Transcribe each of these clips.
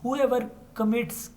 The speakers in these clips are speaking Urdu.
whoever commits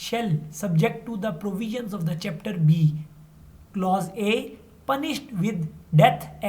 shall subject to the provisions of the chapter B clause A punished with death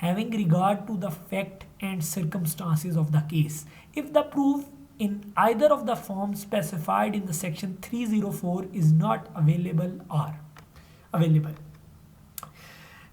having regard to the fact and circumstances of the case if the proof in either of the forms specified in the section 304 is not available or available।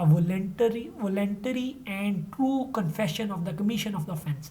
a voluntary and true confession of the commission of the offense।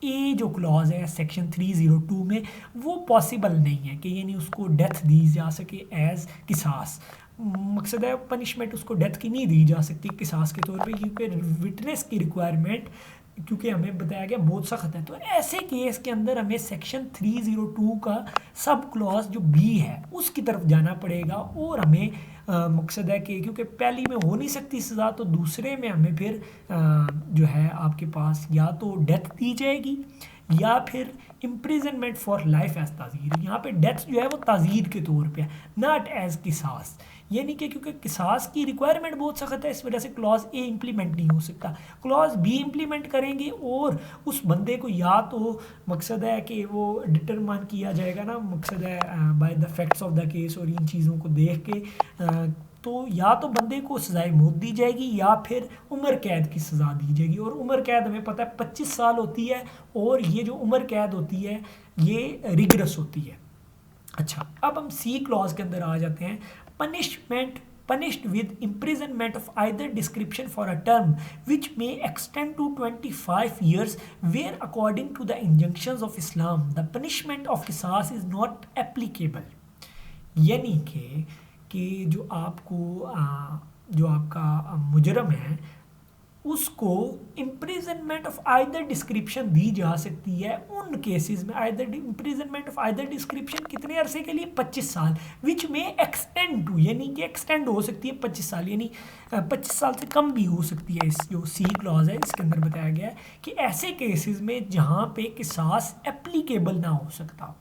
اے جو کلوز ہے سیکشن 302 میں وہ پاسبل نہیں ہے کہ یعنی اس کو ڈیتھ دی جا سکے ایز قصاص. مقصد ہے پنشمنٹ اس کو ڈیتھ کی نہیں دی جا سکتی قصاص کے طور پہ، کیونکہ وٹنس کی ریکوائرمنٹ کیونکہ ہمیں بتایا گیا بہت سخت ہے. تو ایسے کیس کے اندر ہمیں سیکشن 302 کا سب کلوز جو بی ہے اس کی طرف جانا پڑے گا، اور ہمیں مقصد ہے کہ کیونکہ پہلی میں ہو نہیں سکتی سزا، تو دوسرے میں ہمیں پھر جو ہے آپ کے پاس یا تو ڈیتھ دی جائے گی یا پھر امپریزنمنٹ فار لائف ایز تعزیر. یہاں پہ ڈیتھ جو ہے وہ تعزیر کے طور پہ ناٹ ایز قصاص، یعنی کہ کیونکہ قصاص کی ریکوائرمنٹ بہت سخت ہے، اس وجہ سے کلوز اے امپلیمنٹ نہیں ہو سکتا. کلوز بی امپلیمنٹ کریں گے اور اس بندے کو یا تو مقصد ہے کہ وہ ڈٹرمائن کیا جائے گا نا، مقصد ہے by the facts of the case اور ان چیزوں کو دیکھ کے، تو یا تو بندے کو سزائے موت دی جائے گی یا پھر عمر قید کی سزا دی جائے گی. اور عمر قید ہمیں پتہ ہے 25 سال ہوتی ہے، اور یہ جو عمر قید ہوتی ہے یہ ریگرس ہوتی ہے. اچھا، اب ہم سی کلوز کے اندر آ جاتے ہیں. punished with imprisonment of either description for a term which may extend to 25 years where according to the injunctions of Islam the punishment of qisas is not applicable. یعنی کہ جو آپ کو جو آپ کا مجرم ہے اس کو امپریزنمنٹ آف آئدر ڈسکرپشن دی جا سکتی ہے ان کیسز میں. امپریزنمنٹ آف آئدر ڈسکرپشن کتنے عرصے کے لیے؟ 25 سال. وچ میں ایکسٹینڈ ٹو، یعنی کہ ایکسٹینڈ ہو سکتی ہے 25 سال، یعنی 25 سال سے کم بھی ہو سکتی ہے. اس جو سی کلوز ہے اس کے اندر بتایا گیا ہے کہ ایسے کیسز میں جہاں پہ قصاص اپلیکیبل نہ ہو سکتا ہو،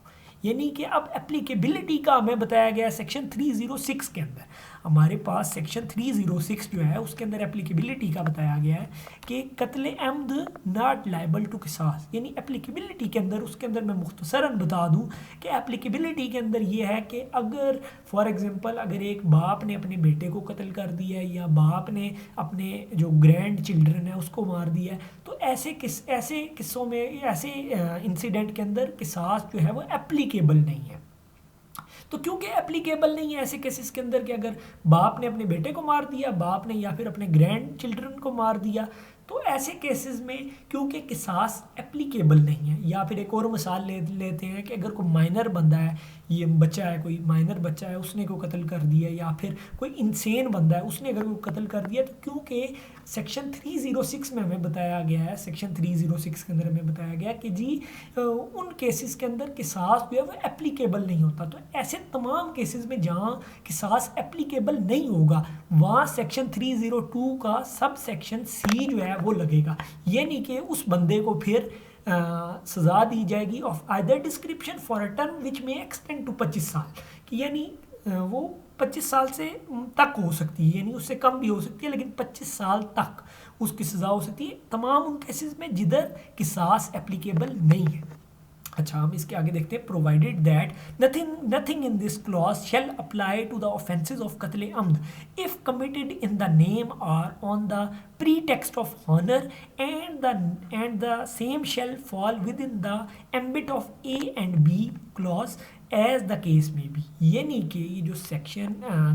یعنی کہ اب اپلیکیبلٹی کا ہمیں بتایا گیا ہے سیکشن 306 کے اندر. ہمارے پاس سیکشن 306 جو ہے اس کے اندر اپلیکیبلٹی کا بتایا گیا ہے کہ قتل عمد ناٹ لائبل ٹو قصاص. یعنی اپلیکیبلٹی کے اندر، اس کے اندر میں مختصراً بتا دوں کہ اپلیکیبلٹی کے اندر یہ ہے کہ اگر فار ایگزامپل اگر ایک باپ نے اپنے بیٹے کو قتل کر دیا ہے یا باپ نے اپنے جو گرینڈ چلڈرن ہے اس کو مار دیا ہے، تو ایسے قصوں میں، ایسے انسیڈنٹ کے اندر قصاص جو ہے وہ اپلیکیبل نہیں ہے. تو کیونکہ اپلیکیبل نہیں ہے ایسے کیسز کے اندر کہ اگر باپ نے اپنے بیٹے کو مار دیا، باپ نے یا پھر اپنے گرینڈ چلڈرن کو مار دیا، تو ایسے کیسز میں کیونکہ قصاص اپلیکیبل نہیں ہے. یا پھر ایک اور مثال لیتے ہیں کہ اگر کوئی مائنر بندہ ہے، یہ بچہ ہے، کوئی مائنر بچہ ہے، اس نے کو قتل کر دیا، یا پھر کوئی انسین بندہ ہے اس نے اگر کو قتل کر دیا، تو کیونکہ سیکشن 306 میں ہمیں بتایا گیا ہے، سیکشن 306 کے اندر ہمیں بتایا گیا کہ جی ان کیسز کے اندر قصاص جو ہے وہ اپلیکیبل نہیں ہوتا. تو ایسے تمام کیسز میں جہاں قصاص اپلیکیبل نہیں ہوگا وہاں سیکشن 302 کا سب سیکشن سی جو ہے وہ لگے گا. یعنی کہ اس بندے کو پھر سزا دی جائے گی of either description for a term which میں ایکسٹینڈ ٹو 25 سال، کہ یعنی وہ 25 سال سے تک ہو سکتی ہے، یعنی اس سے کم بھی ہو سکتی ہے، لیکن 25 سال تک اس کی سزا ہو سکتی ہے تمام ان کیسز میں جدھر قصاص اپلیکیبل نہیں ہے. اچھا، ہم اس کے آگے دیکھتے ہیں. provided that nothing in this clause shall apply to the offences of قتل عمد if committed in the name or on the pretext of honor and the same shall fall within the ambit of A and B clause as the case may be. یعنی کہ یہ جو سیکشن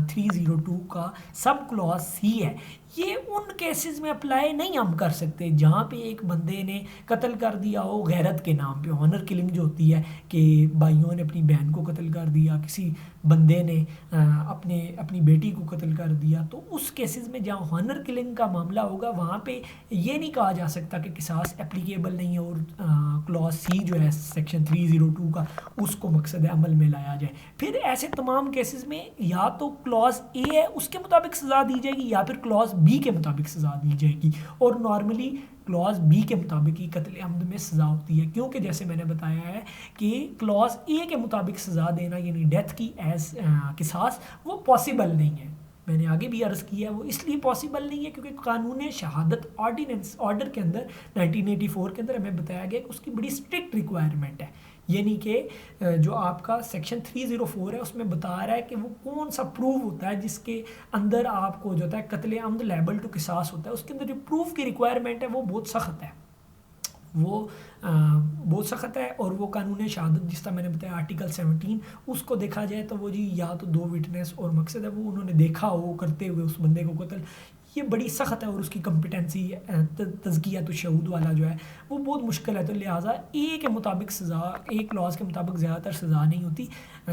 302 کا سب کلوز سی ہے یہ ان کیسز میں اپلائی نہیں ہم کر سکتے جہاں پہ ایک بندے نے قتل کر دیا ہو غیرت کے نام پہ. آنر کلنگ جو ہوتی ہے کہ بھائیوں نے اپنی بہن کو قتل کر دیا، کسی بندے نے اپنی بیٹی کو قتل کر دیا، تو اس کیسز میں جہاں آنر کلنگ کا معاملہ ہوگا وہاں پہ یہ نہیں کہا جا سکتا کہ قصاص اپلیکیبل نہیں ہے اور کلوز سی جو ہے سیکشن 302 کا اس کو مقصد عمل میں لایا جائے. پھر ایسے تمام کیسز میں یا تو کلوز اے ہے اس کے مطابق سزا دی جائے گی یا پھر کلوز بی کے مطابق سزا دی جائے گی. اور نارملی کلوز بی کے مطابق ہی قتل عمد میں سزا ہوتی ہے، کیونکہ جیسے میں نے بتایا ہے کہ کلوز اے کے مطابق سزا دینا یعنی ڈیتھ کی ایز قصاص وہ پاسبل نہیں ہے. میں نے آگے بھی عرض کیا ہے وہ اس لیے پاسبل نہیں ہے کیونکہ قانون شہادت آرڈر کے اندر 1984 کے اندر ہمیں بتایا گیا کہ اس کی بڑی اسٹرکٹ ریکوائرمنٹ ہے. یعنی کہ جو آپ کا سیکشن 304 ہے اس میں بتا رہا ہے کہ وہ کون سا پروف ہوتا ہے جس کے اندر آپ کو جو ہوتا ہے قتل عمد لیبل ٹو قصاص ہوتا ہے. اس کے اندر جو پروف کی ریکوائرمنٹ ہے وہ بہت سخت ہے، وہ بہت سخت ہے. اور وہ قانون شہادت جس طرح میں نے بتایا آرٹیکل 17 اس کو دیکھا جائے تو وہ جی یا تو 2 وٹنس اور مقصد ہے وہ انہوں نے دیکھا ہو کرتے ہوئے اس بندے کو قتل، یہ بڑی سخت ہے اور اس کی کمپیٹنسی تزکیۃ الشہود والا جو ہے وہ بہت مشکل ہے. تو لہٰذا اے کے مطابق سزا، ایک کلاس کے مطابق زیادہ تر سزا نہیں ہوتی.